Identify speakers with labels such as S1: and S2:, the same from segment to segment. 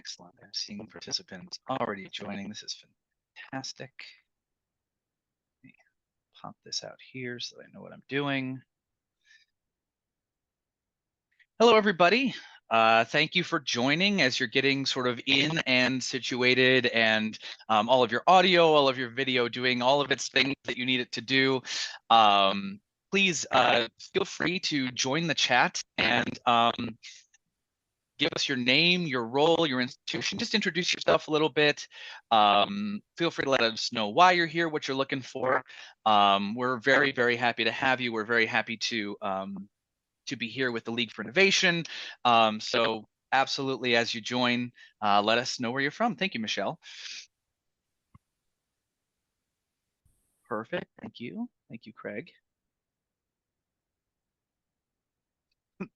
S1: Excellent. I'm seeing participants already joining. This is fantastic. Let me pop this out here so that I know what I'm doing. Hello, everybody. Thank you for joining as you're getting sort of in and situated, and all of your audio, all of your video doing all of its things that you need it to do. Please feel free to join the chat and give us your name, your role, your institution. Just introduce yourself a little bit. Feel free to let us know why you're here, what you're looking for. We're very, very happy to have you. We're very happy to be here with the League for Innovation. So absolutely, as you join, let us know where you're from. Thank you, Michelle. Perfect. Thank you. Thank you, Craig.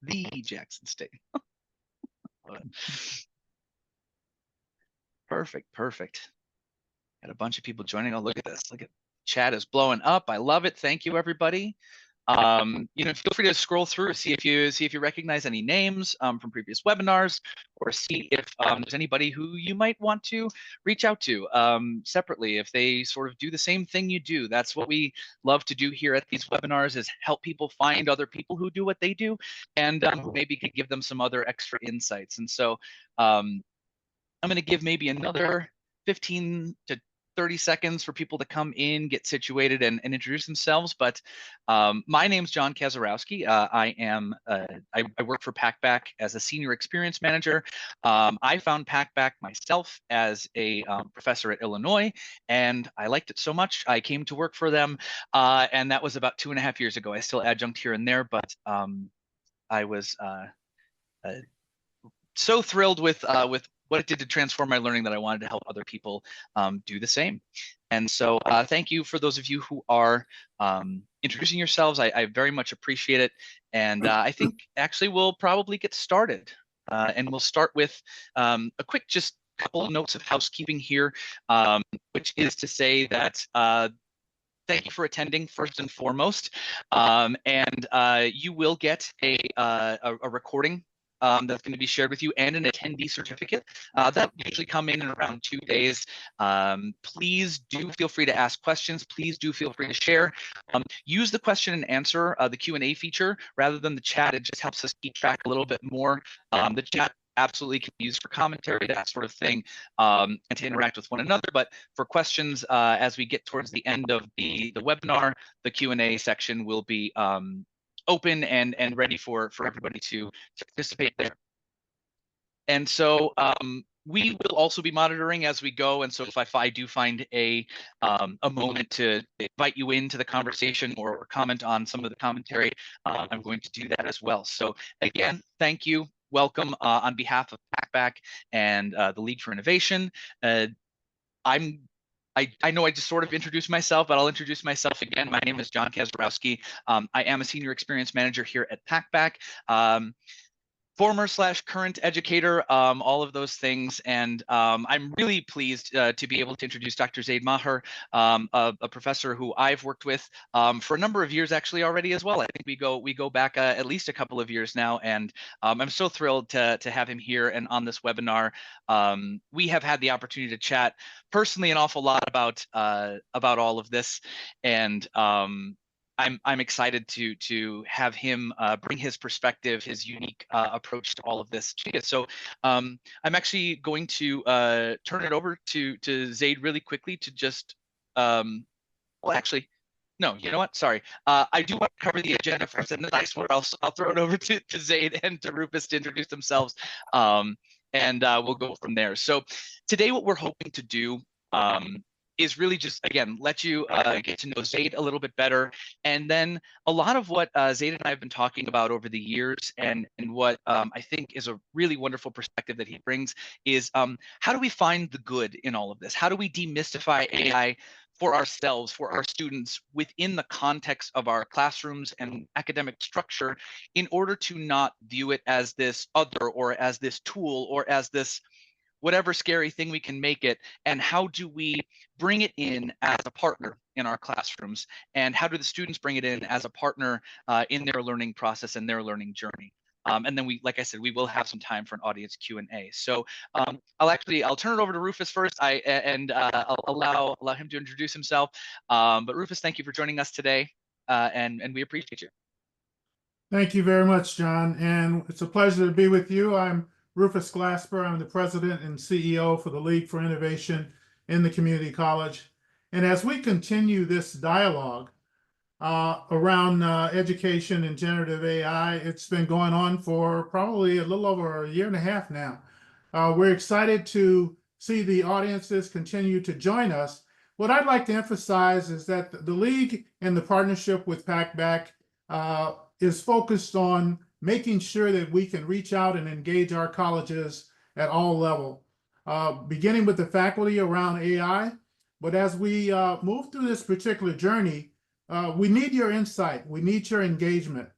S1: The Jackson State. Perfect. Perfect. Got a bunch of people joining. Oh, look at this. Look at chat is blowing up. I love it. Thank you, everybody. Feel free to scroll through, see if you recognize any names from previous webinars, or see if there's anybody who you might want to reach out to separately if they sort of do the same thing you do. That's what we love to do here at these webinars, is help people find other people who do what they do, and maybe could give them some other extra insights. And so I'm going to give maybe another 15 to 30 seconds for people to come in, get situated, and introduce themselves. But my name's John Kazarowski. I work for PackBack as a senior experience manager. I found PackBack myself as a professor at Illinois, and I liked it so much I came to work for them, and that was about 2.5 years ago. I still adjunct here and there, but I was so thrilled with what it did to transform my learning that I wanted to help other people do the same. And so thank you for those of you who are introducing yourselves. I very much appreciate it. And I think actually we'll probably get started. And we'll start with a quick just couple of notes of housekeeping here, which is to say that thank you for attending first and foremost. And you will get a recording that's going to be shared with you, and an attendee certificate that usually come in around 2 days. Please do feel free to ask questions. Please do feel free to share. Use the question and answer, the Q&A feature, rather than the chat. It just helps us keep track a little bit more. The chat absolutely can be used for commentary, that sort of thing, and to interact with one another. But for questions, as we get towards the end of the webinar, the Q&A section will be open and ready for everybody to participate there. And so we will also be monitoring as we go. And so if I do find a moment to invite you into the conversation or comment on some of the commentary, I'm going to do that as well. So again, thank you. Welcome on behalf of PackBack and the League for Innovation. I know I just sort of introduced myself, but I'll introduce myself again. My name is John Kazarowski. I am a senior experience manager here at PackBack. Former/current educator, all of those things. And I'm really pleased to be able to introduce Dr. Zaid Mahir, a professor who I've worked with for a number of years actually already as well. I think we go back at least a couple of years now, and I'm so thrilled to have him here and on this webinar. We have had the opportunity to chat personally an awful lot about all of this, and I'm excited to have him bring his perspective, his unique approach to all of this. So I'm actually going to turn it over to Zaid really quickly to just, well, actually, no, you know what? Sorry. I do want to cover the agenda first, and then I'll throw it over to Zaid and to Rufus to introduce themselves, and we'll go from there. So today what we're hoping to do is really just, again, let you get to know Zaid a little bit better. And then a lot of what Zaid and I have been talking about over the years, and what I think is a really wonderful perspective that he brings, is how do we find the good in all of this? How do we demystify AI for ourselves, for our students, within the context of our classrooms and academic structure, in order to not view it as this other, or as this tool, or as this whatever scary thing we can make it? And how do we bring it in as a partner in our classrooms? And how do the students bring it in as a partner in their learning process and their learning journey? And then like I said, we will have some time for an audience Q&A. So I'll turn it over to Rufus first. I'll allow him to introduce himself. But Rufus, thank you for joining us today, and we appreciate you.
S2: Thank you very much, John. And it's a pleasure to be with you. I'm Rufus Glasper. I'm the president and CEO for the League for Innovation in the Community College. And as we continue this dialogue around education and generative AI, it's been going on for probably a little over a year and a half now. We're excited to see the audiences continue to join us. What I'd like to emphasize is that the League, in the partnership with PACBAC, is focused on making sure that we can reach out and engage our colleges at all levels, beginning with the faculty around AI. But as we move through this particular journey, we need your insight. We need your engagement.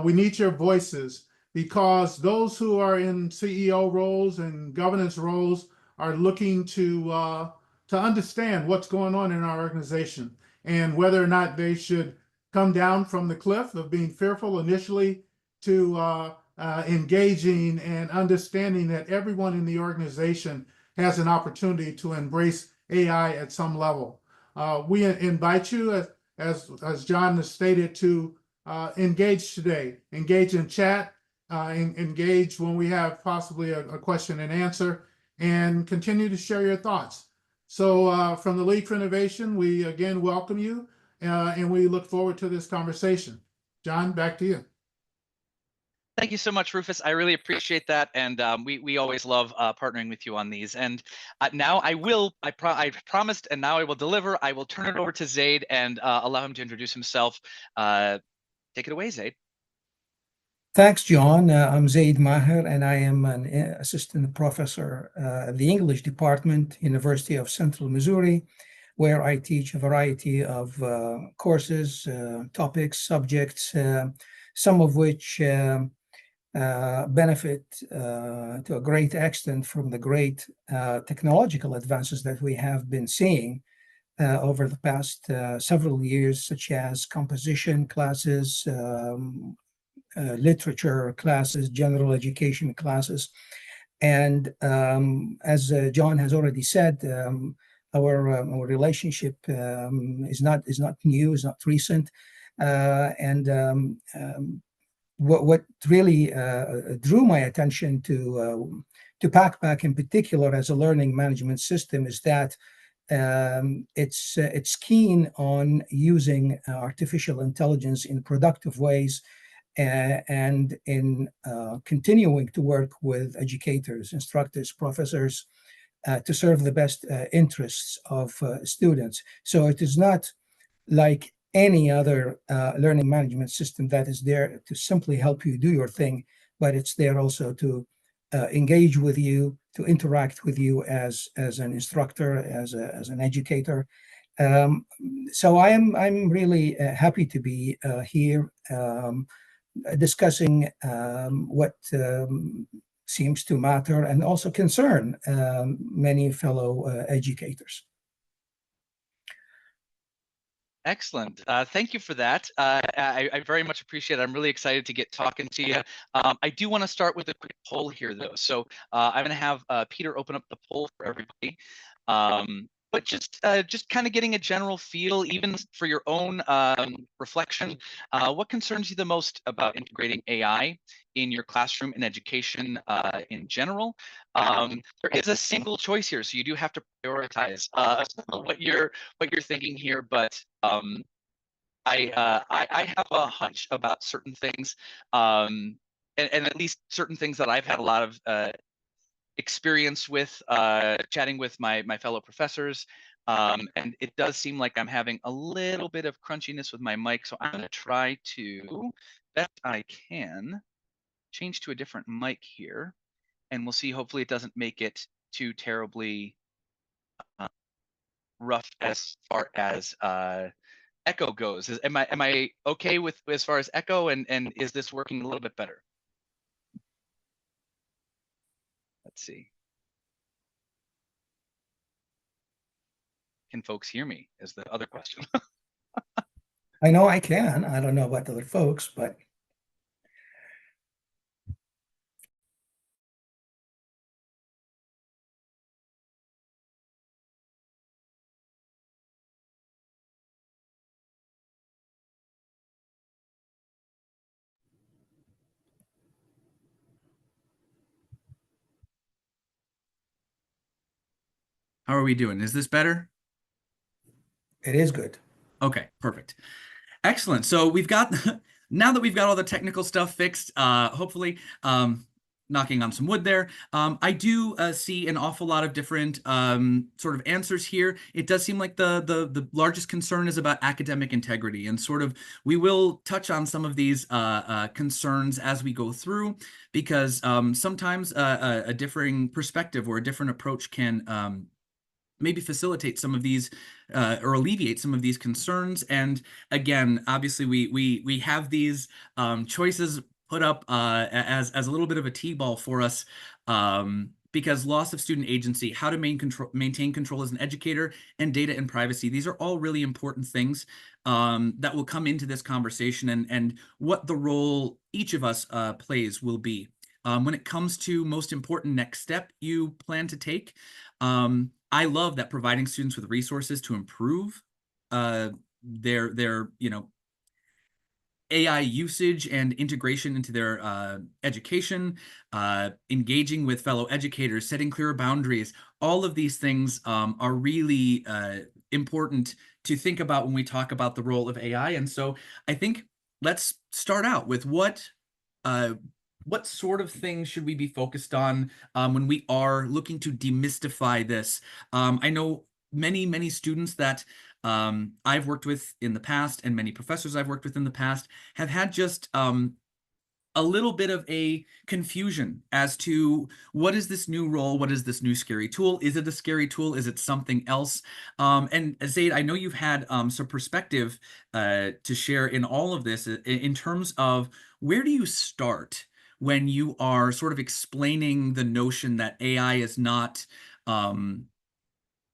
S2: We need your voices, because those who are in CEO roles and governance roles are looking to understand what's going on in our organization and whether or not they should come down from the cliff of being fearful initially to engaging and understanding that everyone in the organization has an opportunity to embrace AI at some level. We invite you, as John has stated, to engage today, engage in chat, engage when we have possibly a question and answer, and continue to share your thoughts. So from the League for Innovation, we again welcome you, and we look forward to this conversation. John, back to you.
S1: Thank you so much, Rufus. I really appreciate that, and we always love partnering with you on these. And now I promised, and now I will deliver. I will turn it over to Zaid and allow him to introduce himself. Take it away, Zaid.
S3: Thanks, John. I'm Zaid Mahir, and I am an assistant professor at the English department, University of Central Missouri, where I teach a variety of courses, topics, subjects, some of which benefit to a great extent from the great technological advances that we have been seeing over the past several years, such as composition classes, literature classes, general education classes. And as John has already said, our relationship is not new, is not recent. What really drew my attention to PACBAC in particular as a learning management system is that it's keen on using artificial intelligence in productive ways and in continuing to work with educators, instructors, professors to serve the best interests of students. So it is not like any other learning management system that is there to simply help you do your thing, but it's there also to engage with you, to interact with you as an instructor, as an educator. So I'm really happy to be here discussing what seems to matter and also concern many fellow educators.
S1: Excellent. Thank you for that. I very much appreciate it. I'm really excited to get talking to you. I do want to start with a quick poll here, though. So I'm going to have Peter open up the poll for everybody. But just kind of getting a general feel, even for your own reflection, what concerns you the most about integrating AI in your classroom and education in general? There is a single choice here, so you do have to prioritize what you're thinking here. But I have a hunch about certain things, and at least certain things that I've had a lot of experience with chatting with my fellow professors, and it does seem like I'm having a little bit of crunchiness with my mic, so I'm going to try to, best I can, change to a different mic here, and we'll see. Hopefully it doesn't make it too terribly rough as far as echo goes. Am I okay with as far as echo, and is this working a little bit better? Let's see. Can folks hear me is the other question.
S3: I know I can. I don't know about other folks, but
S4: How are we doing? Is this better?
S3: It is good.
S4: Okay, perfect. Excellent. So we've got, now that we've got all the technical stuff fixed, hopefully, knocking on some wood there, I do see an awful lot of different sort of answers here. It does seem like the largest concern is about academic integrity, and sort of we will touch on some of these concerns as we go through, because sometimes a differing perspective or a different approach can maybe facilitate some of these or alleviate some of these concerns. And again, obviously we have these choices put up as a little bit of a T-ball for us, because loss of student agency, how to maintain control as an educator, and data and privacy, these are all really important things that will come into this conversation, and what the role each of us plays will be. When it comes to most important next step you plan to take, I love that providing students with resources to improve their AI usage and integration into their education, engaging with fellow educators, setting clearer boundaries. All of these things are really important to think about when we talk about the role of AI. And so I think let's start out with what sort of things should we be focused on when we are looking to demystify this? I know many students that I've worked with in the past, and many professors I've worked with in the past, have had just a little bit of a confusion as to what is this new role? What is this new scary tool? Is it a scary tool? Is it something else? And Zaid, I know you've had some perspective to share in all of this in terms of where do you start when you are sort of explaining the notion that AI is not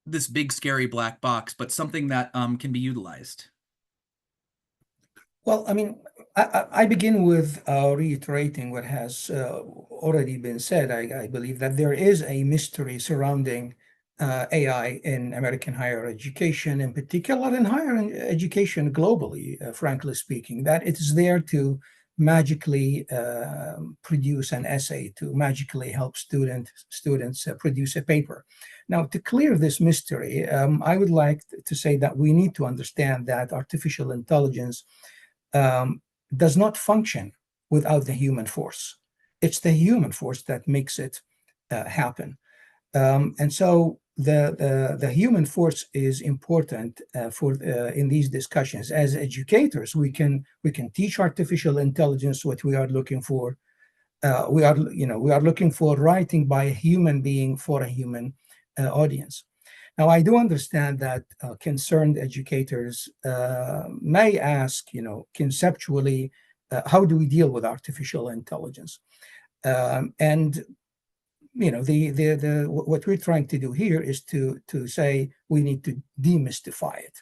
S4: this big scary black box, but something that can be utilized?
S3: Well, I mean, I begin with reiterating what has already been said. I believe that there is a mystery surrounding AI in American higher education, in particular in higher education globally, frankly speaking, that it is there to magically produce an essay, to magically help students produce a paper. Now, to clear this mystery, I would like to say that we need to understand that artificial intelligence does not function without the human force. It's the human force that makes it happen. And so the human force is important in these discussions. As educators, we can teach artificial intelligence what we are looking for. We are looking for writing by a human being for a human audience. Now, I do understand that concerned educators may ask, conceptually, how do we deal with artificial intelligence? And what we're trying to do here is to say we need to demystify it.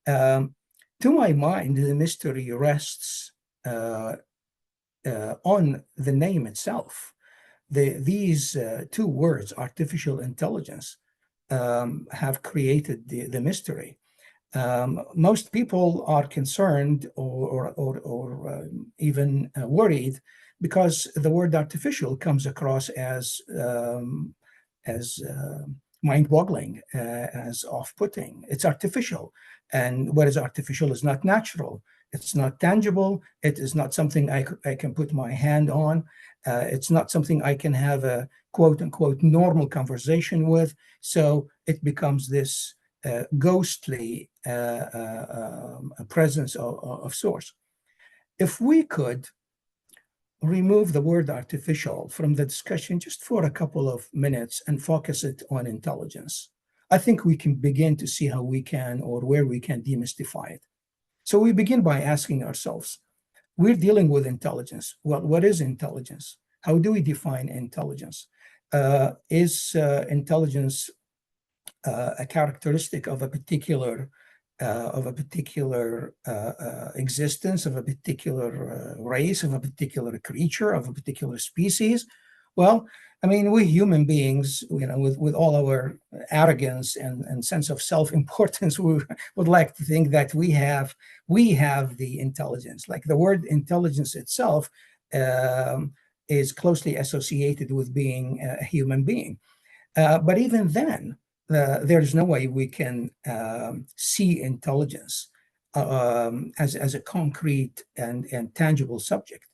S3: To my mind, the mystery rests on the name itself. These two words, artificial intelligence, have created the mystery. Most people are concerned or even worried because the word artificial comes across as mind-boggling, as off-putting. It's artificial, and what is artificial is not natural. It's not tangible. It is not something I can put my hand on. It's not something I can have a quote-unquote normal conversation with. So it becomes this ghostly presence of source. If we could remove the word artificial from the discussion just for a couple of minutes and focus it on intelligence, I think we can begin to see how we can or where we can demystify it. So we begin by asking ourselves, we're dealing with intelligence. Well, what is intelligence? How do we define intelligence? Is intelligence a characteristic of a particular existence, of a particular race, of a particular creature, of a particular species? Well, I mean, we human beings, with all our arrogance and sense of self-importance, we would like to think that we have the intelligence. Like the word intelligence itself is closely associated with being a human being. But even then, there is no way we can see intelligence as a concrete and tangible subject.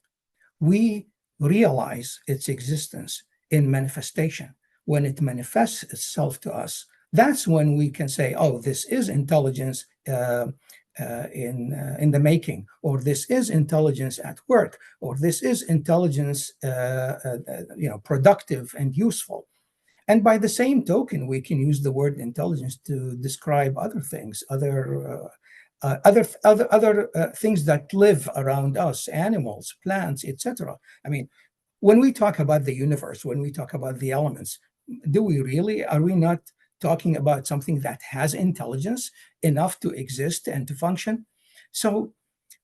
S3: We realize its existence in manifestation. When it manifests itself to us, that's when we can say, oh, this is intelligence in the making, or this is intelligence at work, or this is intelligence productive and useful. And by the same token, we can use the word intelligence to describe other things, other things that live around us, animals, plants, etc. I mean, when we talk about the universe, when we talk about the elements, are we not talking about something that has intelligence enough to exist and to function? So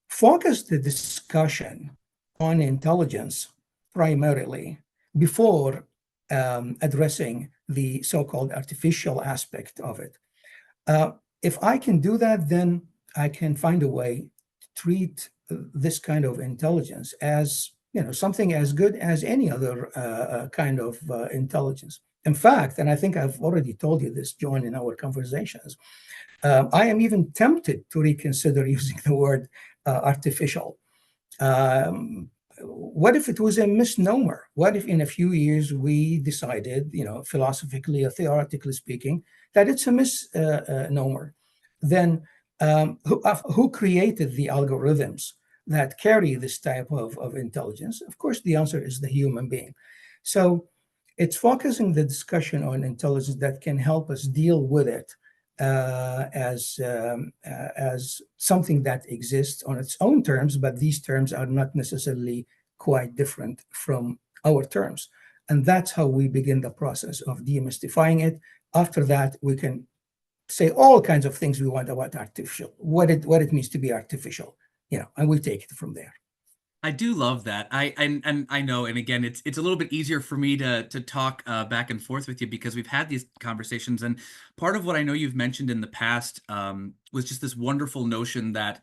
S3: focus the discussion on intelligence primarily before addressing the so-called artificial aspect of it. If I can do that, then I can find a way to treat this kind of intelligence as something as good as any other kind of intelligence. In fact, and I think I've already told you this, John, in our conversations, I am even tempted to reconsider using the word artificial. What if it was a misnomer? What if in a few years we decided, philosophically or theoretically speaking, that it's a misnomer? Then who created the algorithms that carry this type of intelligence? Of course, the answer is the human being. So it's focusing the discussion on intelligence that can help us deal with it as something that exists on its own terms, but these terms are not necessarily quite different from our terms. And that's how we begin the process of demystifying it. After that, we can say all kinds of things we want about artificial, what it means to be artificial, and we take it from there.
S4: I do love that. I know, and again, it's a little bit easier for me to talk back and forth with you because we've had these conversations, and part of what I know you've mentioned in the past was just this wonderful notion that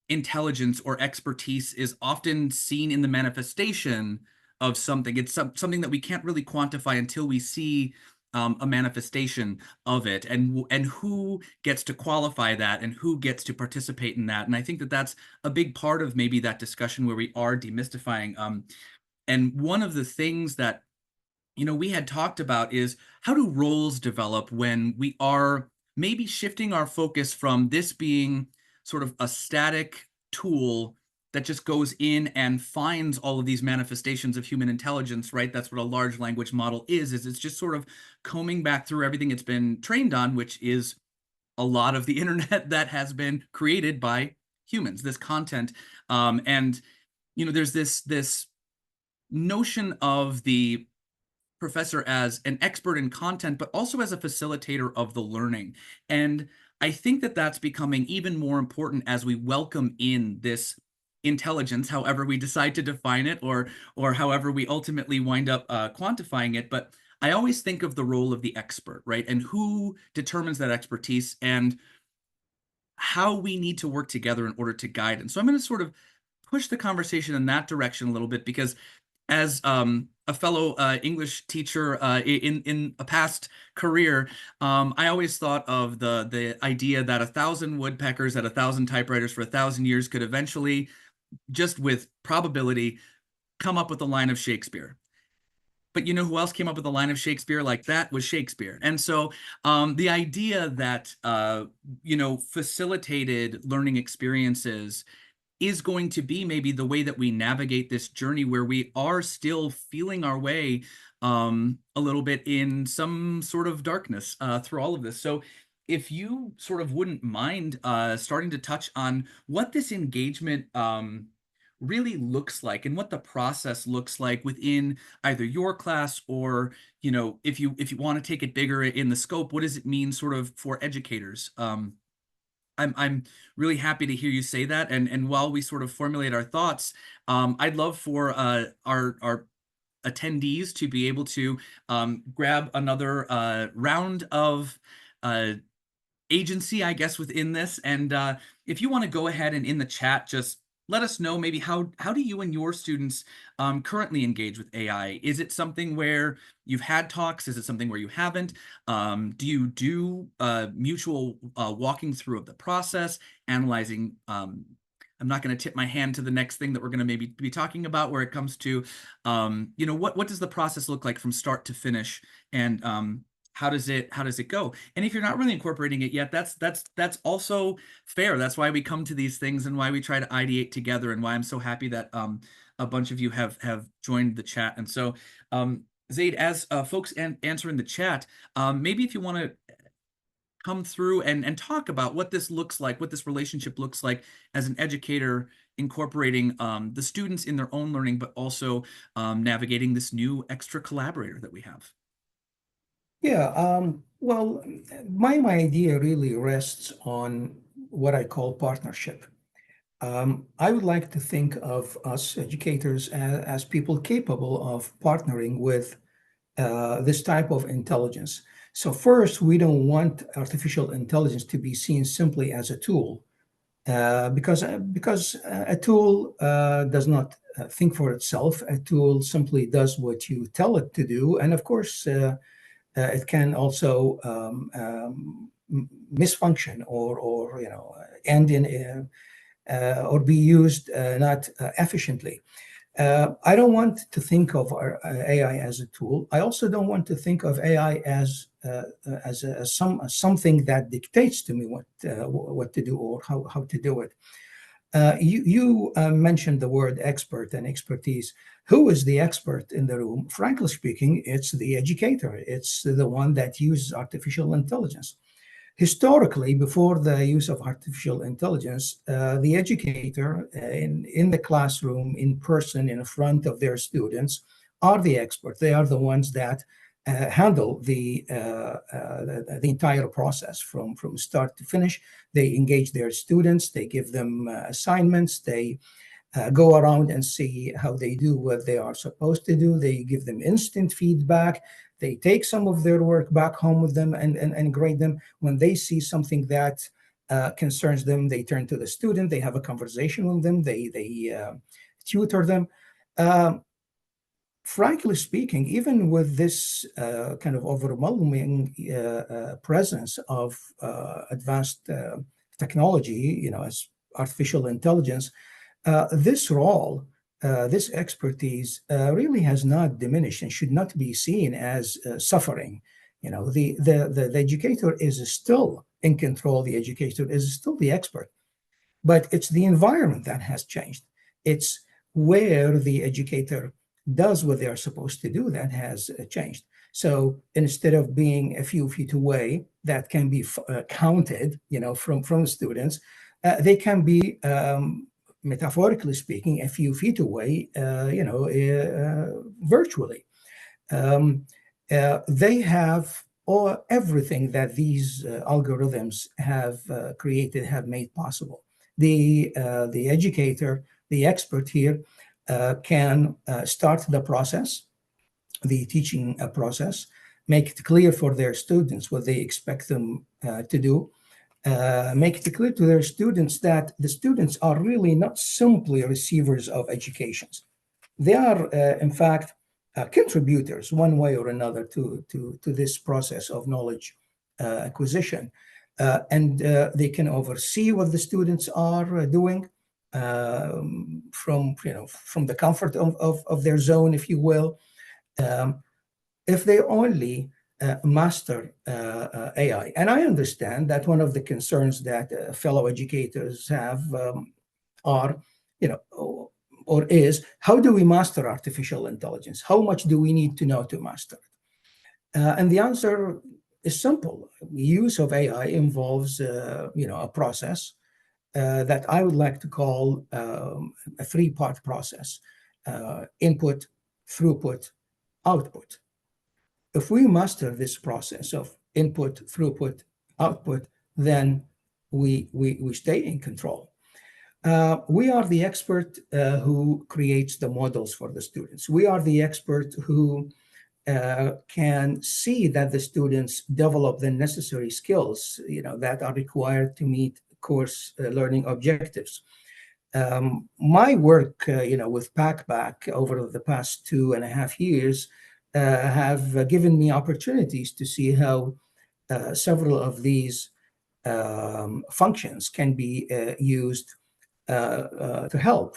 S4: intelligence or expertise is often seen in the manifestation of something. It's something that we can't really quantify until we see a manifestation of it, and who gets to qualify that and who gets to participate in that. And I think that that's a big part of maybe that discussion where we are demystifying. And one of the things that we had talked about is how do roles develop when we are maybe shifting our focus from this being sort of a static tool that just goes in and finds all of these manifestations of human intelligence, right? That's what a large language model is it's just sort of combing back through everything it's been trained on, which is a lot of the internet that has been created by humans, this content. And there's this notion of the professor as an expert in content, but also as a facilitator of the learning. And I think that that's becoming even more important as we welcome in this intelligence, however we decide to define it, or however we ultimately wind up quantifying it. But I always think of the role of the expert, right? And who determines that expertise and how we need to work together in order to guide. And so I'm going to sort of push the conversation in that direction a little bit, because as a fellow English teacher in a past career, I always thought of the idea that 1,000 woodpeckers at 1,000 typewriters for 1,000 years could eventually, just with probability, come up with a line of Shakespeare. But you know who else came up with a line of Shakespeare like that? Was Shakespeare. And so the idea that, facilitated learning experiences is going to be maybe the way that we navigate this journey where we are still feeling our way a little bit in some sort of darkness through all of this. So if you sort of wouldn't mind starting to touch on what this engagement really looks like and what the process looks like within either your class or, if you want to take it bigger in the scope, what does it mean sort of for educators? I'm really happy to hear you say that. And while we sort of formulate our thoughts, I'd love for our attendees to be able to grab another round of agency, I guess, within this. And if you want to go ahead and in the chat, just let us know maybe how do you and your students currently engage with AI? Is it something where you've had talks? Is it something where you haven't? Do you do mutual walking through of the process, analyzing? I'm not going to tip my hand to the next thing that we're going to maybe be talking about, where it comes to, what does the process look like from start to finish, and how does it go? And if you're not really incorporating it yet, that's also fair. That's why we come to these things and why we try to ideate together, and why I'm so happy that a bunch of you have joined the chat. And so, Zaid, as folks answer in the chat, maybe if you want to come through and talk about what this looks like, what this relationship looks like as an educator, incorporating the students in their own learning, but also navigating this new extra collaborator that we have.
S3: Yeah, well, my idea really rests on what I call partnership. I would like to think of us educators as people capable of partnering with this type of intelligence. So first, we don't want artificial intelligence to be seen simply as a tool, because a tool does not think for itself. A tool simply does what you tell it to do, and of course, it can also misfunction or end in or be used not efficiently. I don't want to think of our AI as a tool. I also don't want to think of AI as something that dictates to me what to do or how to do it. You mentioned the word expert and expertise. Who is the expert in the room? Frankly speaking, it's the educator. It's the one that uses artificial intelligence. Historically, before the use of artificial intelligence, the educator in the classroom, in person, in front of their students, are the experts. They are the ones that handle the entire process from start to finish. They engage their students. They give them assignments. They go around and see how they do what they are supposed to do. They give them instant feedback. They take some of their work back home with them and grade them. When they see something that concerns them, they turn to the student. They have a conversation with them. They tutor them. Frankly speaking, even with this kind of overwhelming presence of advanced technology, as artificial intelligence, this role, this expertise really has not diminished and should not be seen as suffering. The educator is still in control. The educator is still the expert, but it's the environment that has changed. It's where the educator does what they are supposed to do that has changed. So instead of being a few feet away, that can be counted, from students, they can be, metaphorically speaking, a few feet away, virtually. They have everything that these algorithms have created, have made possible. The educator, the expert here, can start the process, the teaching process, make it clear for their students what they expect them to do, make it clear to their students that the students are really not simply receivers of educations. They are, in fact, contributors one way or another to this process of knowledge acquisition. And they can oversee what the students are doing from the comfort of their zone, if you will. If they only master AI. And I understand that one of the concerns that fellow educators have are, or is, how do we master artificial intelligence? How much do we need to know to master it? And the answer is simple. Use of AI involves, a process that I would like to call a three-part process: input, throughput, output. If we master this process of input, throughput, output, then we stay in control. We are the expert who creates the models for the students. We are the expert who can see that the students develop the necessary skills, that are required to meet course learning objectives. My work, with Packback over the past 2.5 years have given me opportunities to see how several of these functions can be used to help.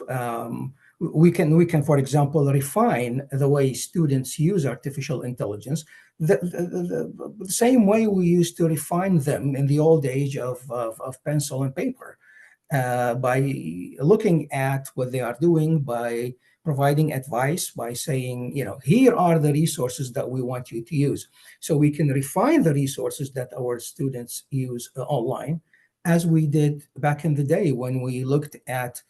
S3: We can, for example, refine the way students use artificial intelligence, the same way we used to refine them in the old age of pencil and paper, by looking at what they are doing, by providing advice, by saying, here are the resources that we want you to use. So we can refine the resources that our students use online, as we did back in the day when we looked at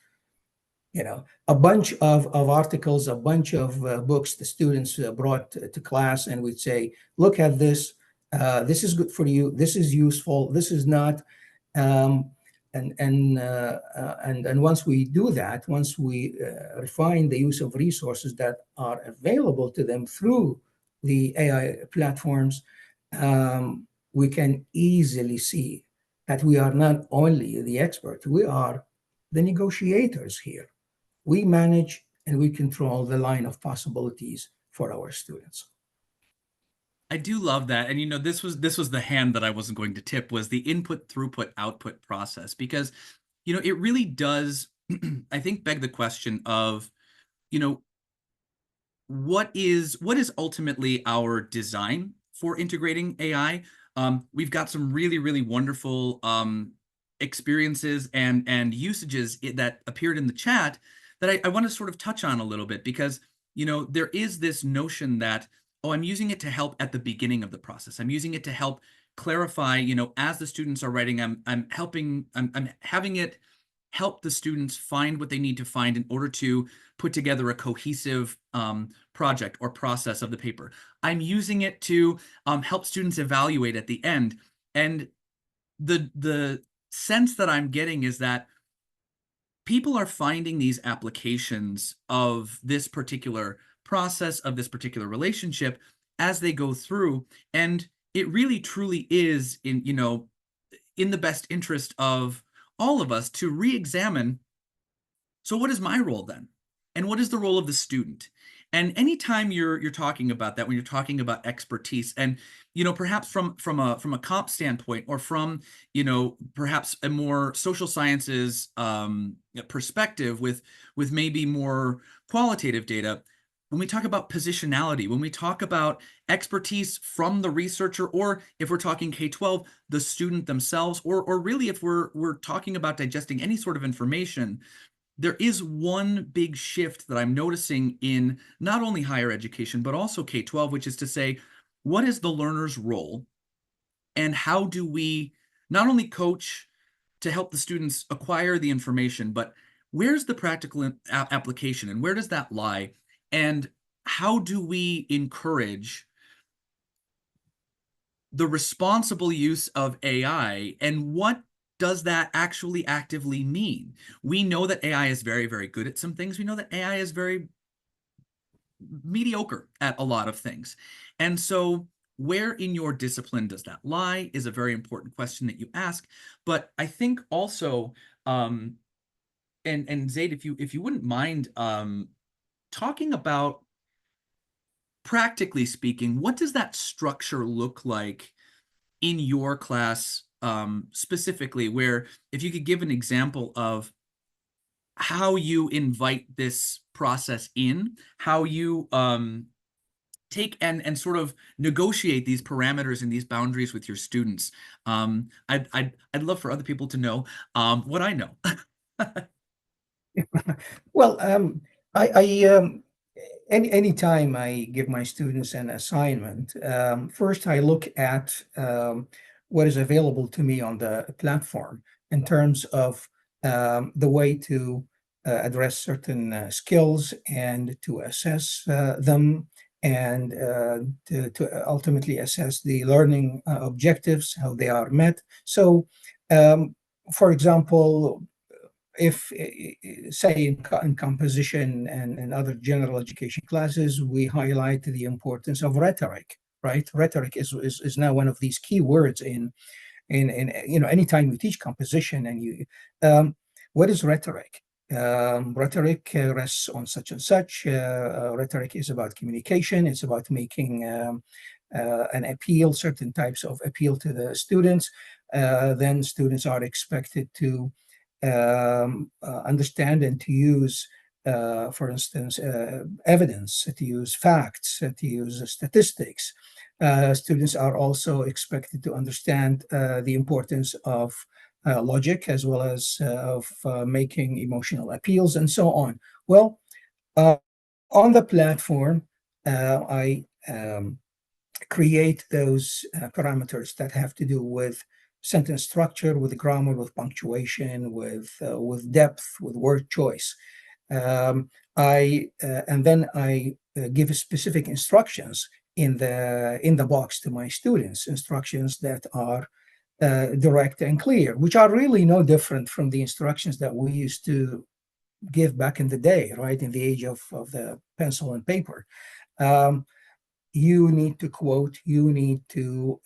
S3: a bunch of articles, a bunch of books the students brought to class, and we'd say, look at this. This is good for you. This is useful. This is not. Um, and once we do that, once we refine the use of resources that are available to them through the AI platforms, we can easily see that we are not only the experts, we are the negotiators here. We manage and we control the line of possibilities for our students.
S4: I do love that. And this was the hand that I wasn't going to tip, was the input, throughput, output process, because it really does I think beg the question of what is ultimately our design for integrating AI. We've got some really, really wonderful experiences and usages that appeared in the chat that I want to sort of touch on a little bit, because there is this notion that, oh, I'm using it to help at the beginning of the process. I'm using it to help clarify, as the students are writing, I'm having it help the students find what they need to find in order to put together a cohesive project or process of the paper. I'm using it to help students evaluate at the end. And the sense that I'm getting is that people are finding these applications of this particular process, of this particular relationship, as they go through. And it really truly is in the best interest of all of us to re-examine, so what is my role then? And what is the role of the student? And anytime you're talking about that, when you're talking about expertise, and perhaps from a comp standpoint, or from perhaps a more social sciences perspective with maybe more qualitative data, when we talk about positionality, when we talk about expertise from the researcher, or if we're talking K-12, the student themselves, or really if we're talking about digesting any sort of information, there is one big shift that I'm noticing in not only higher education, but also K-12, which is to say, what is the learner's role? And how do we not only coach to help the students acquire the information, but where's the practical application, and where does that lie? And how do we encourage the responsible use of AI, and what does that actually actively mean? We know that AI is very, very good at some things. We know that AI is very mediocre at a lot of things. And so where in your discipline does that lie is a very important question that you ask. But I think also, and Zaid, if you wouldn't mind talking about, practically speaking, what does that structure look like in your class specifically, where if you could give an example of how you invite this process in, how you take and sort of negotiate these parameters and these boundaries with your students. I'd love for other people to know what I know.
S3: Well, anytime I give my students an assignment, first I look at what is available to me on the platform in terms of the way to address certain skills, and to assess them, and to ultimately assess the learning objectives, how they are met. So, for example, if say in composition and other general education classes, we highlight the importance of rhetoric, right? Rhetoric is now one of these key words in anytime you teach composition, and you what is rhetoric? Rhetoric rests on such and such. Rhetoric is about communication. It's about making an appeal, certain types of appeal to the students. Then students are expected to understand and to use, for instance, evidence, to use facts, to use statistics. Students are also expected to understand the importance of logic, as well as of making emotional appeals and so on. Well, on the platform, I create those parameters that have to do with sentence structure, with grammar, with punctuation, with depth, with word choice. And then I give specific instructions in the box to my students, instructions that are direct and clear, which are really no different from the instructions that we used to give back in the day, right, in the age of the pencil and paper. You need to quote, you need to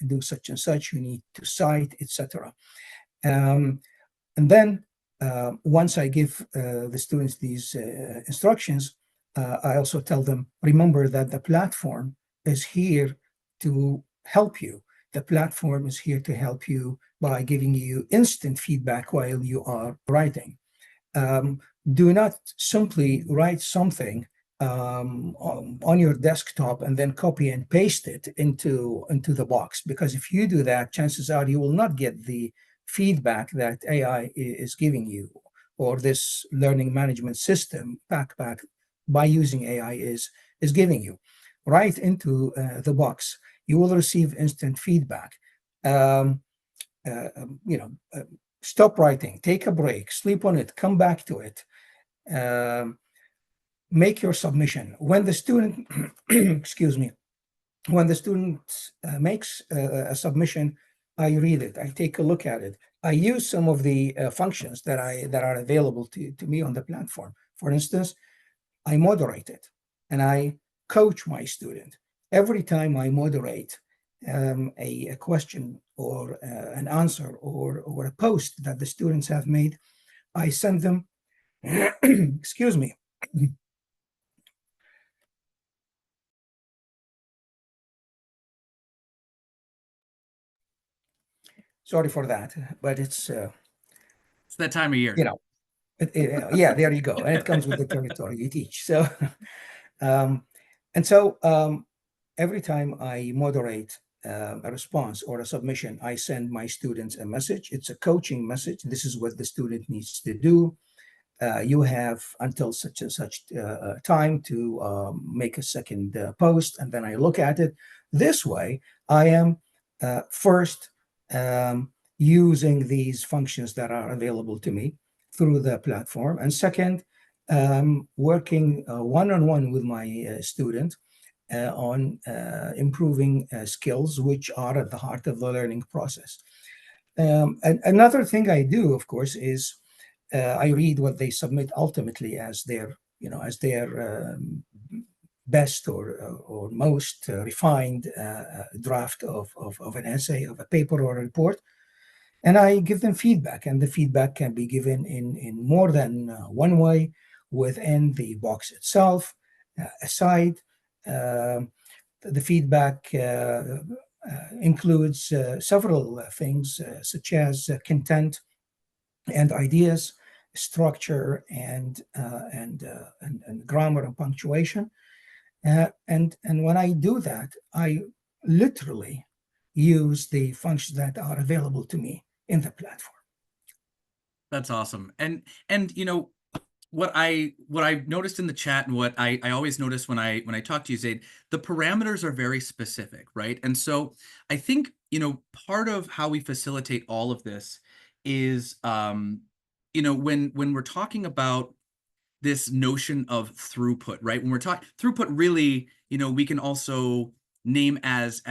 S3: do such and such, you need to cite, etc. And then once I give the students these instructions, I also tell them, remember that the platform is here to help you. The platform is here to help you by giving you instant feedback while you are writing. Do not simply write something on your desktop and then copy and paste it into the box, because if you do that, chances are you will not get the feedback that AI is giving you, or this learning management system backpack by using AI is giving you. Right into the box, you will receive instant feedback. Stop writing, take a break, sleep on it, come back to it. Make your submission. When the student, excuse me, when the student makes a submission, I read it, I take a look at it. I use some of the functions that are available to me on the platform. For instance, I moderate it and I coach my student. Every time I moderate a question or an answer or a post that the students have made, I send them, excuse me, sorry for that, but it's
S4: that time of year.
S3: Yeah, there you go. And it comes with the territory you teach. So, every time I moderate a response or a submission, I send my students a message. It's a coaching message. This is what the student needs to do. You have until such and such time to make a second post, and then I look at it. This way, I am first using these functions that are available to me through the platform, and second, working one-on-one with my student on improving skills, which are at the heart of the learning process. And another thing I do, of course, is I read what they submit ultimately as their best or most refined draft of an essay, of a paper or a report, and I give them feedback. And the feedback can be given in more than one way within the box itself, aside. The feedback includes several things, such as content and ideas, structure, and grammar and punctuation. And when I do that, I literally use the functions that are available to me in the platform.
S4: That's awesome. And what I've noticed in the chat, and what I always notice when I talk to you, Zaid, the parameters are very specific, right? And so I think part of how we facilitate all of this is when we're talking about this notion of throughput, right? When we're talking throughput, really, we can also name as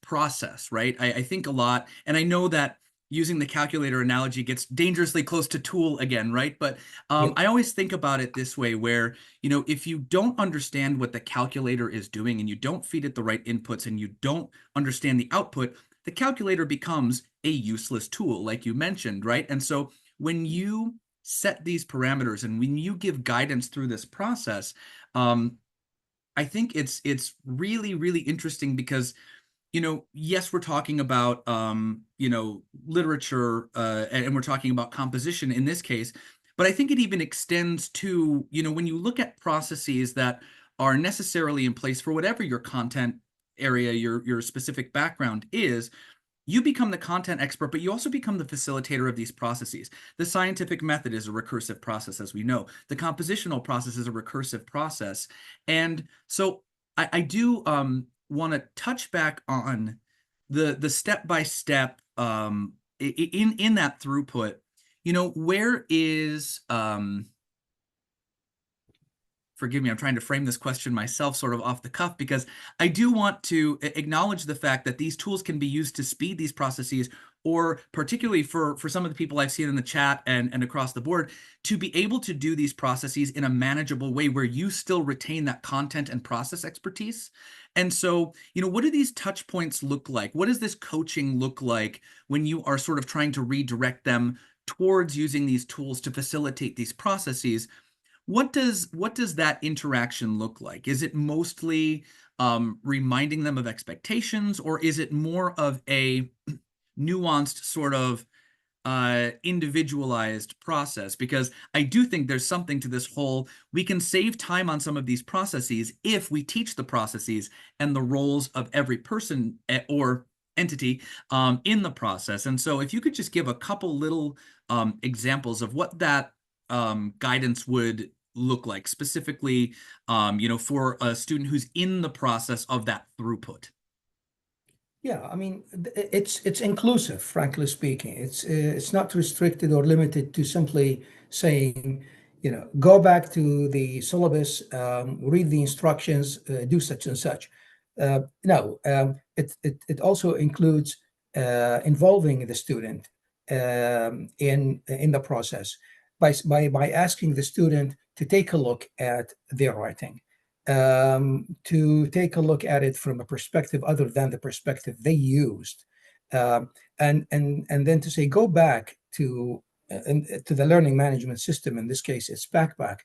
S4: process, right? I think a lot, and I know that using the calculator analogy gets dangerously close to tool again, right? But I always think about it this way, where if you don't understand what the calculator is doing, and you don't feed it the right inputs, and you don't understand the output, the calculator becomes a useless tool, like you mentioned, right? And so when you set these parameters and when you give guidance through this process, I think it's really, really interesting because, yes, we're talking about, literature and we're talking about composition in this case, but I think it even extends to, when you look at processes that are necessarily in place for whatever your content area, your specific background is, you become the content expert, but you also become the facilitator of these processes. The scientific method is a recursive process, as we know. The compositional process is a recursive process. And so I do want to touch back on the step-by-step in that throughput. Where is forgive me, I'm trying to frame this question myself sort of off the cuff, because I do want to acknowledge the fact that these tools can be used to speed these processes, or particularly for some of the people I've seen in the chat and across the board, to be able to do these processes in a manageable way where you still retain that content and process expertise. And so, what do these touch points look like? What does this coaching look like when you are sort of trying to redirect them towards using these tools to facilitate these processes? What does that interaction look like? Is it mostly reminding them of expectations, or is it more of a nuanced sort of individualized process? Because I do think there's something to this whole, we can save time on some of these processes if we teach the processes and the roles of every person or entity in the process. And so if you could just give a couple little examples of what that guidance would look like specifically, for a student who's in the process of that throughput.
S3: Yeah, I mean, it's inclusive, frankly speaking. It's not restricted or limited to simply saying, go back to the syllabus, read the instructions, do such and such. No, it also includes involving the student in the process by asking the student to take a look at their writing, to take a look at it from a perspective other than the perspective they used, and then to say, go back to the learning management system. In this case, it's Backpack,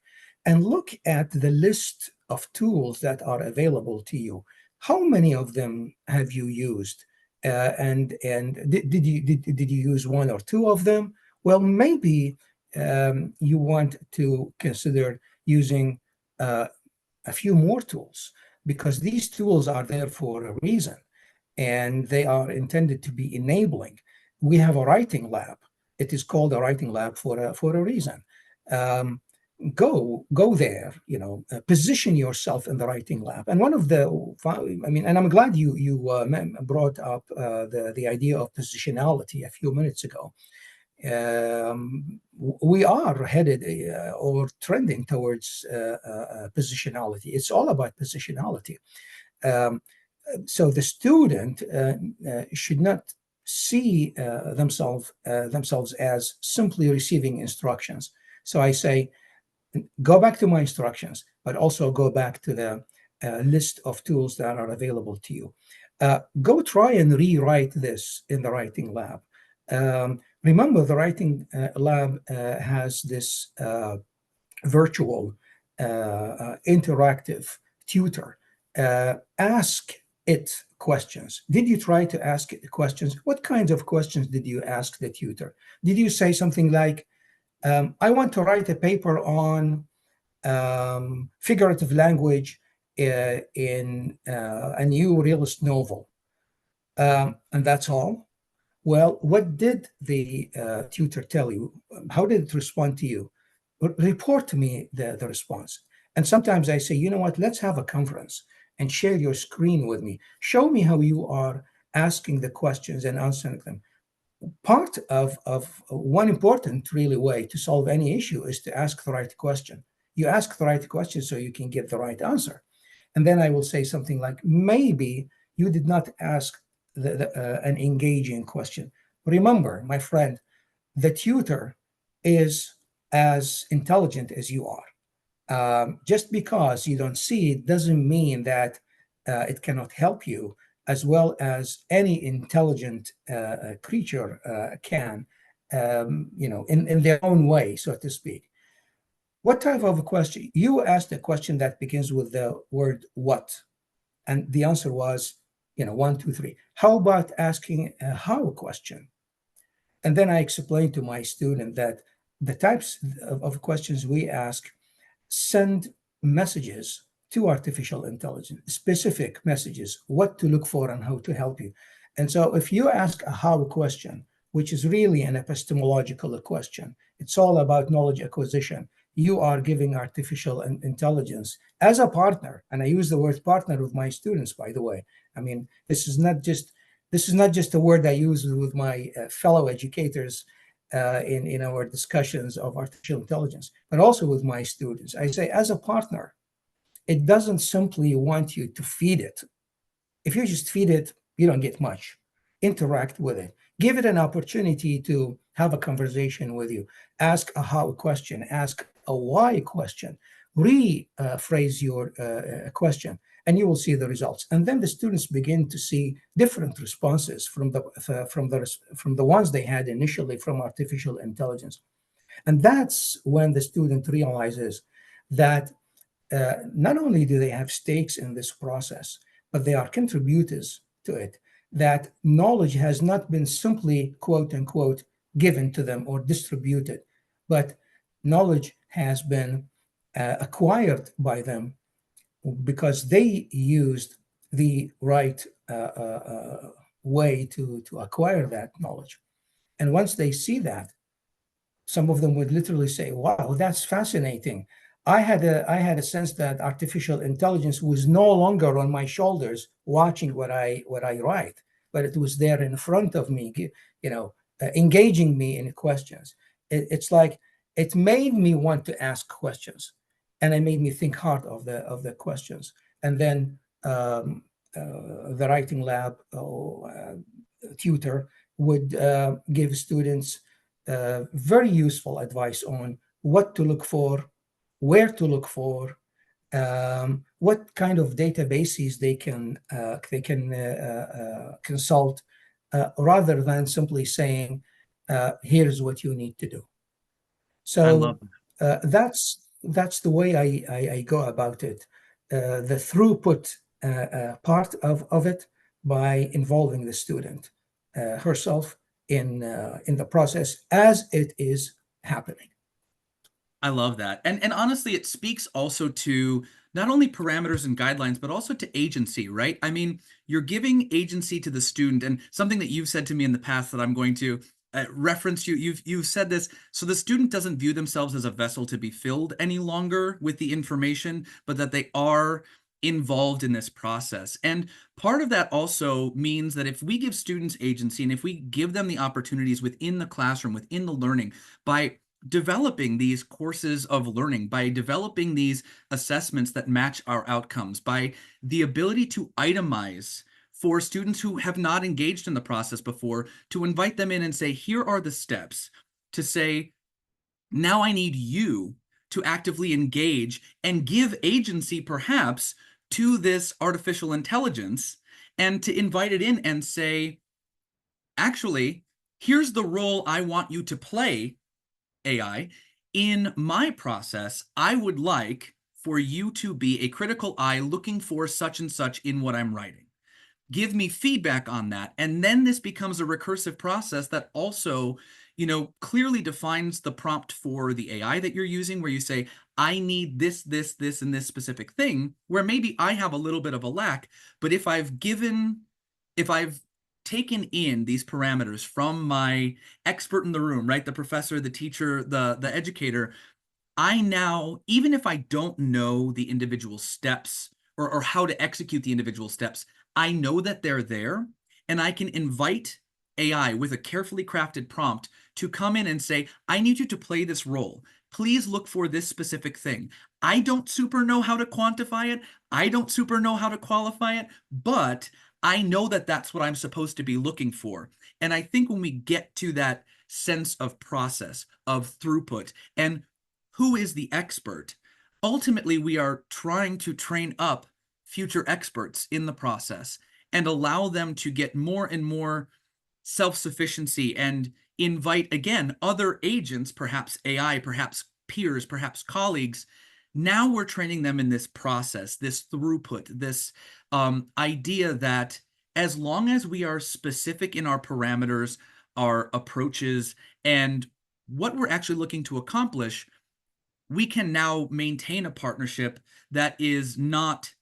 S3: and look at the list of tools that are available to you. How many of them have you used? And did you use one or two of them? Well, maybe you want to consider using a few more tools, because these tools are there for a reason, and they are intended to be enabling. We have a writing lab. It is called a writing lab for a reason. Go there, position yourself in the writing lab. And one of the, and I'm glad you brought up the idea of positionality a few minutes ago. We are headed or trending towards positionality. It's all about positionality. So the student should not see themselves as simply receiving instructions. So I say, go back to my instructions, but also go back to the list of tools that are available to you. Go try and rewrite this in the writing lab. Remember, the writing lab has this virtual interactive tutor. Ask it questions. Did you try to ask it questions? What kinds of questions did you ask the tutor? Did you say something like, I want to write a paper on figurative language in a new realist novel, and that's all? Well, what did the tutor tell you? How did it respond to you? Report to me the response. And sometimes I say, you know what, let's have a conference and share your screen with me. Show me how you are asking the questions and answering them. Part of one important really way to solve any issue is to ask the right question. You ask the right question so you can get the right answer. And then I will say something like, maybe you did not ask an engaging question. Remember, my friend, the tutor is as intelligent as you are. Just because you don't see it doesn't mean that it cannot help you, as well as any intelligent creature can. in their own way, so to speak. What type of a question? You asked a question that begins with the word what, and the answer was, 1, 2, 3. How about asking a how question? And then I explained to my student that the types of questions we ask send messages to artificial intelligence, specific messages, what to look for and how to help you. And so if you ask a how question, which is really an epistemological question, it's all about knowledge acquisition. You are giving artificial intelligence as a partner, and I use the word partner with my students, by the way. I mean, this is not just a word I use with my fellow educators in our discussions of artificial intelligence, but also with my students. I say, as a partner, it doesn't simply want you to feed it. If you just feed it, you don't get much. Interact with it. Give it an opportunity to have a conversation with you. Ask a how question. Ask a why question. Rephrase your question, and you will see the results. And then the students begin to see different responses from the ones they had initially from artificial intelligence. And that's when the student realizes that not only do they have stakes in this process, but they are contributors to it, that knowledge has not been simply, quote unquote, given to them or distributed, but knowledge has been acquired by them because they used the right way to acquire that knowledge. And once they see that, some of them would literally say, wow, that's fascinating. I had a sense that artificial intelligence was no longer on my shoulders watching what I write, but it was there in front of me, engaging me in questions. It's like it made me want to ask questions, and it made me think hard of the questions. And then the writing lab tutor would give students very useful advice on what to look for, where to look for, what kind of databases they can consult, rather than simply saying, "Here's what you need to do."
S4: I love
S3: So that's the way I go about it. The throughput part of it, by involving the student herself in the process as it is happening.
S4: I love that. And honestly, it speaks also to not only parameters and guidelines, but also to agency, right? I mean, you're giving agency to the student, and something that you've said to me in the past that I'm going to reference you've said this, so the student doesn't view themselves as a vessel to be filled any longer with the information, but that they are involved in this process. And part of that also means that if we give students agency and if we give them the opportunities within the classroom, within the learning, by developing these courses of learning, by developing these assessments that match our outcomes, by the ability to itemize for students who have not engaged in the process before, to invite them in and say, here are the steps, to say, now I need you to actively engage and give agency perhaps to this artificial intelligence, and to invite it in and say, actually, here's the role I want you to play, AI. In my process, I would like for you to be a critical eye looking for such and such in what I'm writing. Give me feedback on that. And then this becomes a recursive process that also, clearly defines the prompt for the AI that you're using, where you say, I need this, this, this, and this specific thing, where maybe I have a little bit of a lack, but if I've taken in these parameters from my expert in the room, right? The professor, the teacher, the educator, I now, even if I don't know the individual steps or how to execute the individual steps, I know that they're there, and I can invite AI with a carefully crafted prompt to come in and say, I need you to play this role. Please look for this specific thing. I don't super know how to quantify it. I don't super know how to qualify it, but I know that that's what I'm supposed to be looking for. And I think when we get to that sense of process, of throughput, and who is the expert, ultimately we are trying to train up future experts in the process and allow them to get more and more self-sufficiency and invite, again, other agents, perhaps AI, perhaps peers, perhaps colleagues. Now we're training them in this process, this throughput, this idea that as long as we are specific in our parameters, our approaches, and what we're actually looking to accomplish, we can now maintain a partnership that is not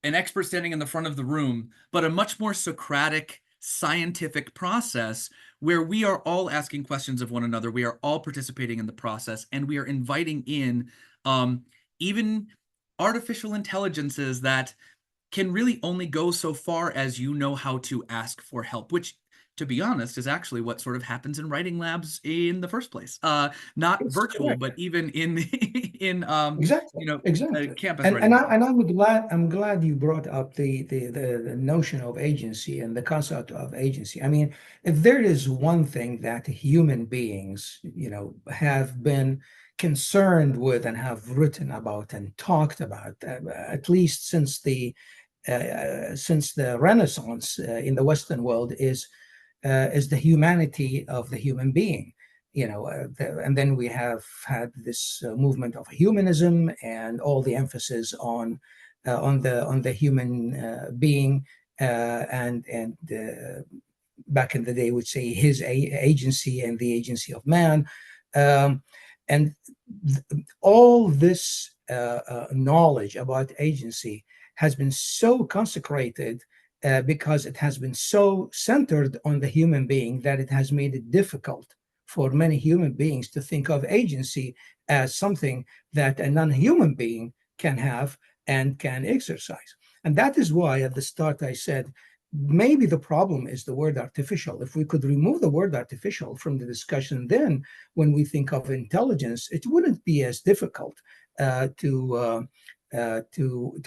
S4: an expert standing in the front of the room, but a much more Socratic, scientific process where we are all asking questions of one another. We are all participating in the process, and we are inviting in even artificial intelligences that can really only go so far as you know how to ask for help, which, to be honest, is actually what sort of happens in writing labs in the first place. Not
S3: It's
S4: virtual,
S3: correct.
S4: but even in
S3: Exactly, exactly.
S4: campus
S3: And
S4: writing.
S3: I'm glad you brought up the notion of agency and the concept of agency. I mean, if there is one thing that human beings, have been concerned with and have written about and talked about, at least since the Renaissance in the Western world, is the humanity of the human being. And then we have had this movement of humanism and all the emphasis on the human being, and back in the day would say his agency and the agency of man, and all this knowledge about agency has been so consecrated because it has been so centered on the human being that it has made it difficult for many human beings to think of agency as something that a non-human being can have and can exercise. And that is why at the start I said, maybe the problem is the word artificial. If we could remove the word artificial from the discussion, then when we think of intelligence, it wouldn't be as difficult to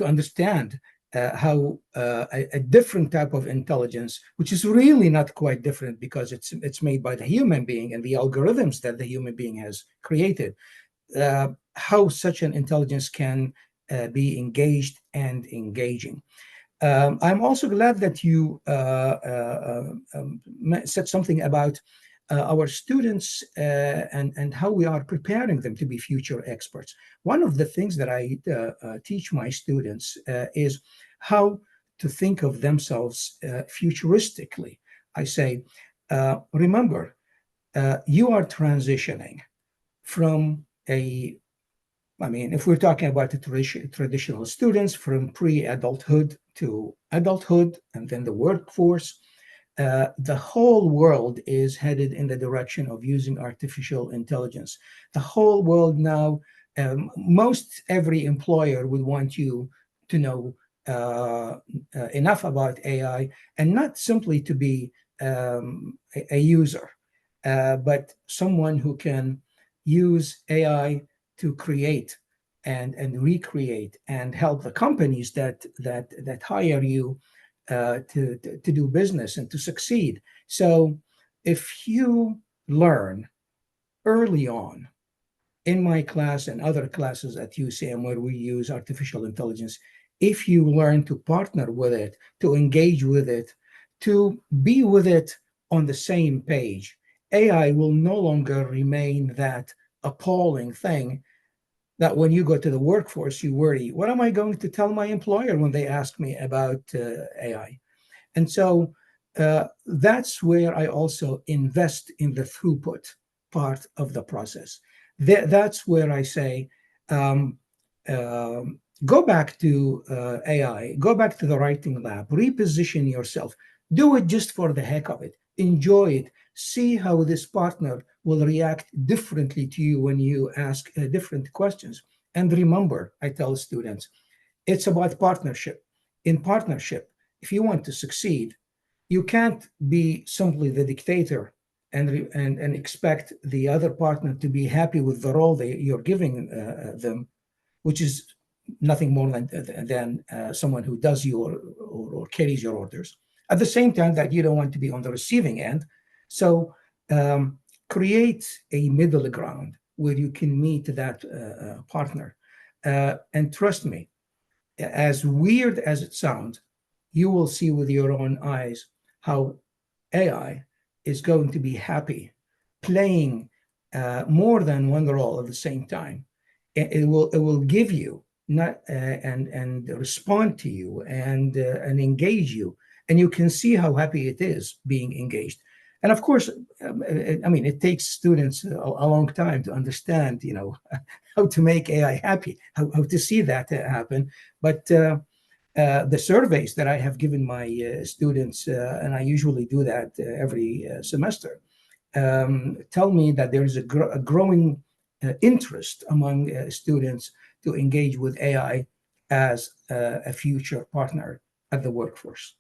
S3: understand how a different type of intelligence, which is really not quite different because it's made by the human being and the algorithms that the human being has created, how such an intelligence can be engaged and engaging. I'm also glad that you said something about our students and how we are preparing them to be future experts. One of the things that I teach my students is how to think of themselves futuristically. I say, remember, you are transitioning from if we're talking about the traditional students, from pre-adulthood to adulthood and then the workforce, the whole world is headed in the direction of using artificial intelligence. The whole world now, most every employer would want you to know enough about AI, and not simply to be a user, but someone who can use AI to create and recreate and help the companies that hire you to do business and to succeed. So if you learn early on in my class and other classes at UCM where we use artificial intelligence, if you learn to partner with it, to engage with it, to be with it on the same page, AI will no longer remain that appalling thing that when you go to the workforce, you worry, what am I going to tell my employer when they ask me about AI? And so that's where I also invest in the throughput part of the process. That's where I say, go back to AI, go back to the writing lab, reposition yourself, do it just for the heck of it, enjoy it, see how this partner will react differently to you when you ask different questions. And remember, I tell students, it's about partnership. In partnership, if you want to succeed, you can't be simply the dictator and expect the other partner to be happy with the role you're giving them, which is nothing more than someone who does you or carries your orders. At the same time, that you don't want to be on the receiving end. So create a middle ground where you can meet that partner. And trust me, as weird as it sounds, you will see with your own eyes how AI is going to be happy playing more than one role at the same time. It will give you not and respond to you and engage you, and you can see how happy it is being engaged. And of course, I mean, it takes students a long time to understand, how to make AI happy, how to see that happen. But the surveys that I have given my students, and I usually do that every semester, tell me that there is a growing interest among students to engage with AI as a future partner at the workforce.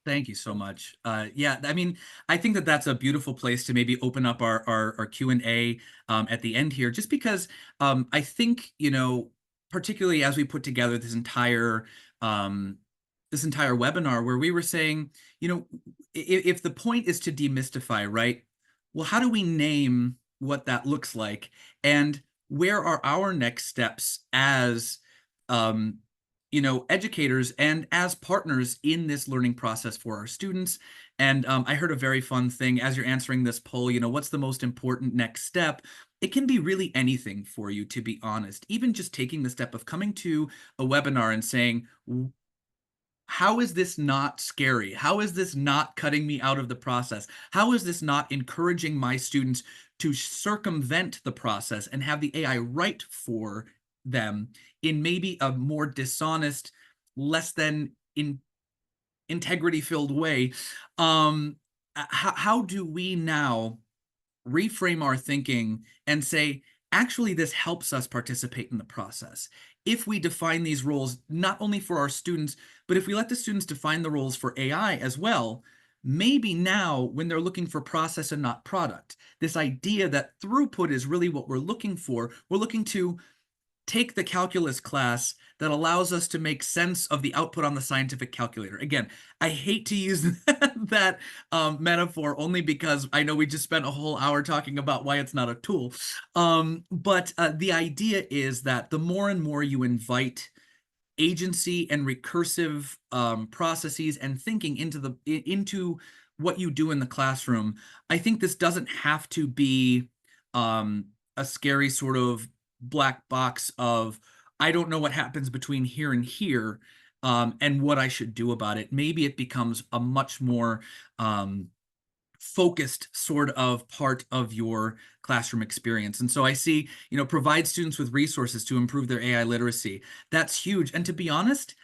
S4: Thank you so much. Yeah, I mean, I think that that's a beautiful place to maybe open up our Q&A at the end here, just because I think, particularly as we put together this entire webinar where we were saying, if the point is to demystify, right? Well, how do we name what that looks like? And where are our next steps as educators and as partners in this learning process for our students? And I heard a very fun thing as you're answering this poll, what's the most important next step? It can be really anything for you, to be honest. Even just taking the step of coming to a webinar and saying, how is this not scary? How is this not cutting me out of the process? How is this not encouraging my students to circumvent the process and have the AI write for them in maybe a more dishonest, less than integrity-filled way? How do we now reframe our thinking and say, actually, this helps us participate in the process? If we define these roles, not only for our students, but if we let the students define the roles for AI as well, maybe now when they're looking for process and not product, this idea that throughput is really what we're looking for, we're looking to take the calculus class that allows us to make sense of the output on the scientific calculator. Again, I hate to use that metaphor only because I know we just spent a whole hour talking about why it's not a tool. But the idea is that the more and more you invite agency and recursive processes and thinking into what you do in the classroom, I think this doesn't have to be a scary sort of black box of, I don't know what happens between here and here, and what I should do about it. Maybe it becomes a much more focused sort of part of your classroom experience. And so I see, provide students with resources to improve their AI literacy. That's huge. And to be honest,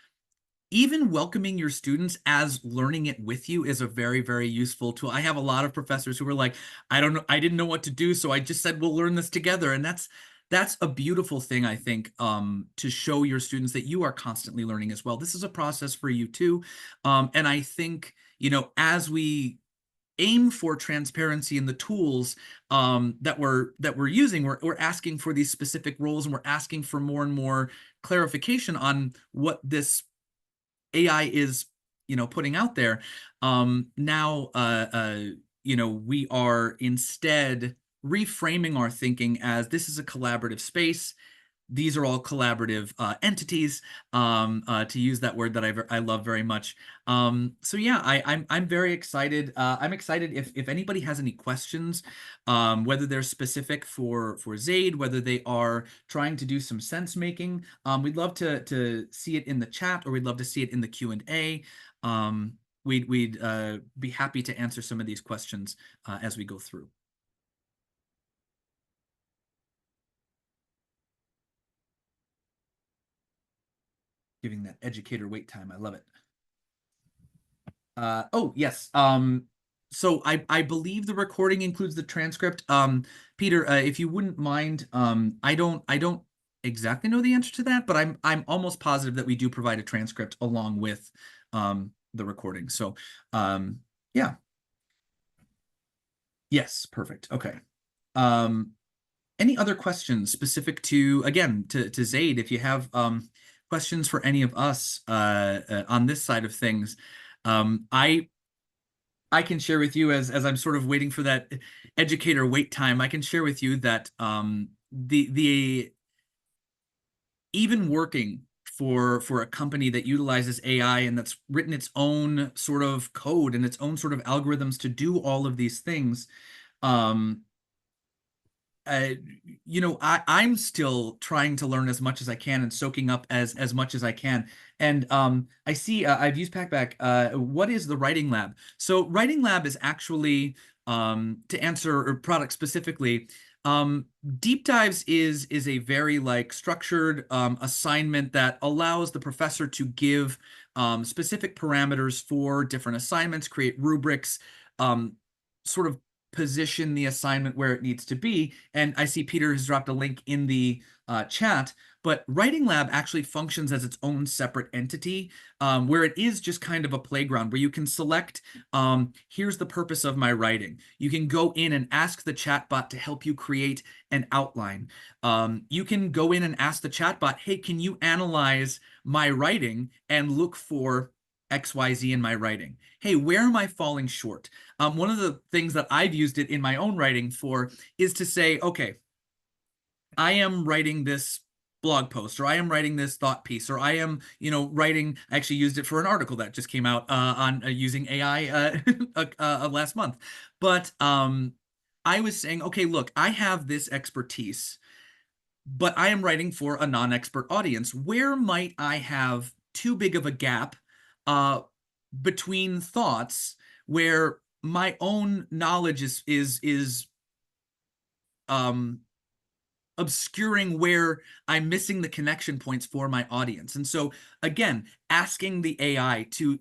S4: even welcoming your students as learning it with you is a very, very useful tool. I have a lot of professors who were like, I don't know, I didn't know what to do, so I just said, we'll learn this together. And that's a beautiful thing, I think, to show your students that you are constantly learning as well. This is a process for you too. And I think, as we aim for transparency in the tools that we're using, we're asking for these specific roles, and we're asking for more and more clarification on what this AI is, putting out there. Now, we are instead reframing our thinking as this is a collaborative space. These are all collaborative entities, to use that word that I love very much. So yeah, I'm very excited. I'm excited if anybody has any questions, whether they're specific for Zaid, whether they are trying to do some sense making. We'd love to see it in the chat, or we'd love to see it in the Q&A. We'd be happy to answer some of these questions as we go through. Giving that educator wait time. I love it. Oh, yes. So I believe the recording includes the transcript. Peter, if you wouldn't mind, I don't exactly know the answer to that, but I'm almost positive that we do provide a transcript along with the recording. So yeah. Yes, perfect. Okay. Any other questions specific to, again, to Zaid, if you have questions for any of us on this side of things. I can share with you, as I'm sort of waiting for that educator wait time, I can share with you that the even working for a company that utilizes AI and that's written its own sort of code and its own sort of algorithms to do all of these things. You know, I'm still trying to learn as much as I can and soaking up as much as I can. And I see I've used Packback. What is the Writing Lab? So Writing Lab is actually, to answer or product specifically, Deep Dives is a very like structured assignment that allows the professor to give specific parameters for different assignments, create rubrics, sort of position the assignment where it needs to be. And I see Peter has dropped a link in the chat, but Writing Lab actually functions as its own separate entity, where it is just kind of a playground where you can select, here's the purpose of my writing. You can go in and ask the chatbot to help you create an outline. You can go in and ask the chatbot, hey, can you analyze my writing and look for XYZ in my writing? Hey, where am I falling short? One of the things that I've used it in my own writing for is to say, okay, I am writing this blog post, or I am writing this thought piece, or I am, writing, I actually used it for an article that just came out on using AI last month. But I was saying, okay, look, I have this expertise, but I am writing for a non-expert audience. Where might I have too big of a gap between thoughts where my own knowledge is obscuring where I'm missing the connection points for my audience? And so again, asking the AI to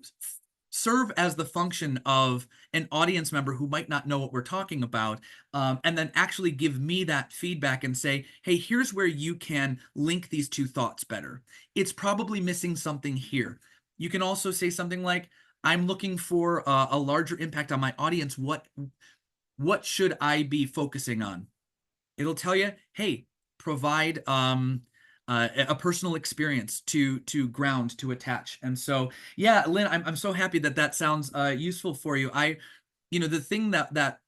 S4: serve as the function of an audience member who might not know what we're talking about, and then actually give me that feedback and say, hey, here's where you can link these two thoughts better. It's probably missing something here. You can also say something like, I'm looking for a larger impact on my audience. What should I be focusing on? It'll tell you, hey, provide a personal experience to ground, to attach. And so, yeah, Lynn, I'm so happy that sounds useful for you. The thing that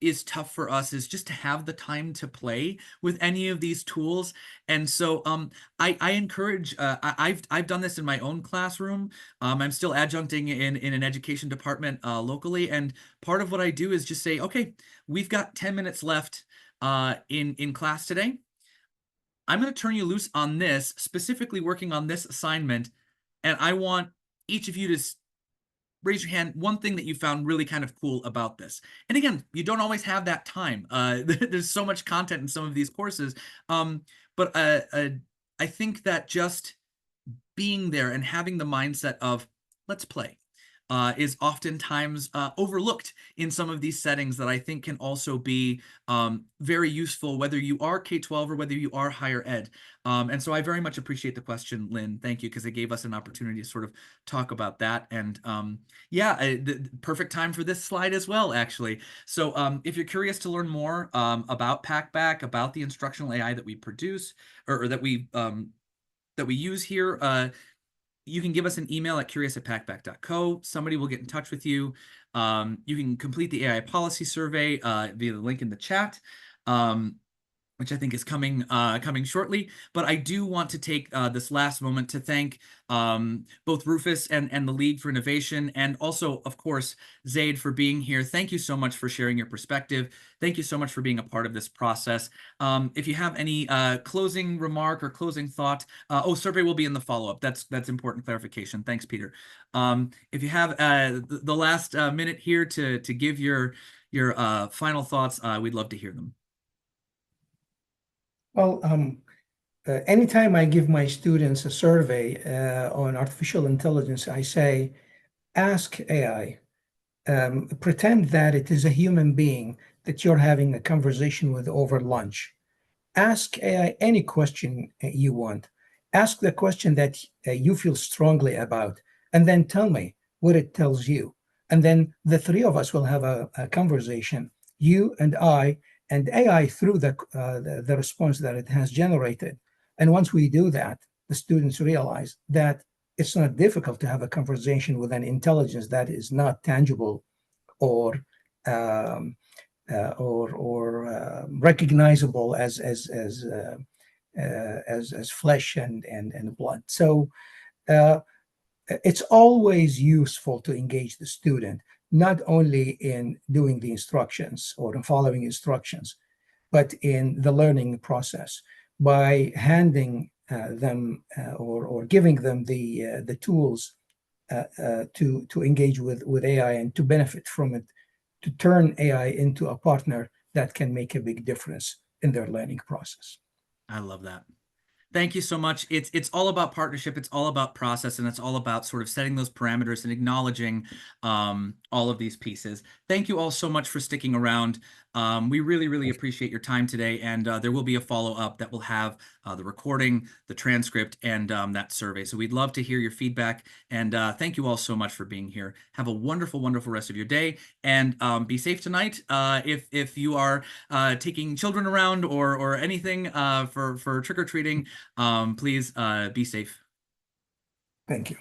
S4: is tough for us is just to have the time to play with any of these tools. And so I encourage, I've done this in my own classroom. I'm still adjuncting in an education department locally. And part of what I do is just say, okay, we've got 10 minutes left in class today. I'm going to turn you loose on this, specifically working on this assignment. And I want each of you to raise your hand, one thing that you found really kind of cool about this. And again, you don't always have that time. There's so much content in some of these courses. But I think that just being there and having the mindset of let's play is oftentimes overlooked in some of these settings that I think can also be very useful, whether you are K-12 or whether you are higher ed. And so I very much appreciate the question, Lynn. Thank you, because it gave us an opportunity to sort of talk about that. And the perfect time for this slide as well, actually. So if you're curious to learn more about Packback, about the instructional AI that we produce or that we use here, you can give us an email at curious@packback.co. Somebody will get in touch with you. You can complete the AI policy survey via the link in the chat, which I think is coming shortly. But I do want to take this last moment to thank both Rufus and the League for Innovation, and also, of course, Zaid for being here. Thank you so much for sharing your perspective. Thank you so much for being a part of this process. If you have any closing remark or closing thought, survey will be in the follow-up. That's important clarification. Thanks, Peter. If you have the last minute here to give your final thoughts, we'd love to hear them.
S3: Well, anytime I give my students a survey on artificial intelligence, I say, ask AI, pretend that it is a human being that you're having a conversation with over lunch. Ask AI any question you want. Ask the question that you feel strongly about, and then tell me what it tells you. And then the three of us will have a conversation, you and I, and AI through the response that it has generated. And once we do that, the students realize that it's not difficult to have a conversation with an intelligence that is not tangible or recognizable as as flesh and blood. So it's always useful to engage the student, not only in doing the instructions or in following instructions, but in the learning process by handing them or giving them the tools to engage with AI and to benefit from it, to turn AI into a partner that can make a big difference in their learning process.
S4: I love that. Thank you so much. It's all about partnership. It's all about process, and it's all about sort of setting those parameters and acknowledging all of these pieces. Thank you all so much for sticking around. We really, really appreciate your time today, and there will be a follow-up that will have the recording, the transcript, and that survey. So we'd love to hear your feedback, and thank you all so much for being here. Have a wonderful, wonderful rest of your day, and be safe tonight. If you are taking children around or anything for trick-or-treating, please be safe.
S3: Thank you.